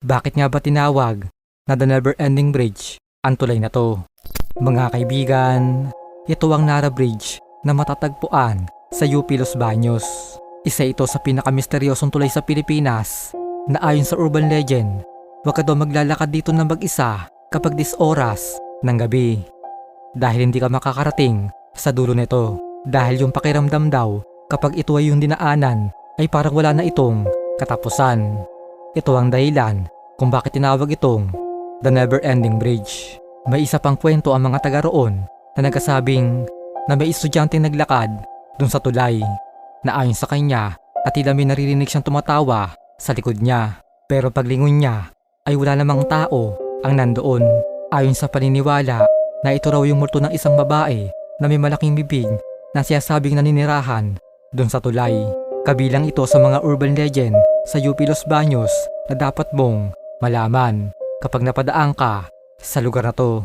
Bakit nga ba tinawag na The Never Ending Bridge ang tulay na to? Mga kaibigan, ito ang Nara Bridge na matatagpuan sa UP Los Baños. Isa ito sa pinakamisteryosong tulay sa Pilipinas na ayon sa urban legend, huwag ka daw maglalakad dito na mag-isa kapag 10 oras ng gabi. Dahil hindi ka makakarating sa dulo nito. Dahil yung pakiramdam daw kapag ito ay yung dinaanan ay parang wala na itong katapusan. Ito ang dahilan kung bakit tinawag itong The Never Ending Bridge. May isa pang kwento ang mga taga roon na nagkasabing na may estudyanteng naglakad dun sa tulay na ayon sa kanya at tila may naririnig siyang tumatawa sa likod niya. Pero paglingon niya ay wala namang tao ang nandoon. Ayon sa paniniwala na ito raw yung multo ng isang babae na may malaking bibig na sinasabing naninirahan dun sa tulay. Kabilang ito sa mga urban legend sa UP Los Baños na dapat mong malaman kapag napadaan ka sa lugar na to.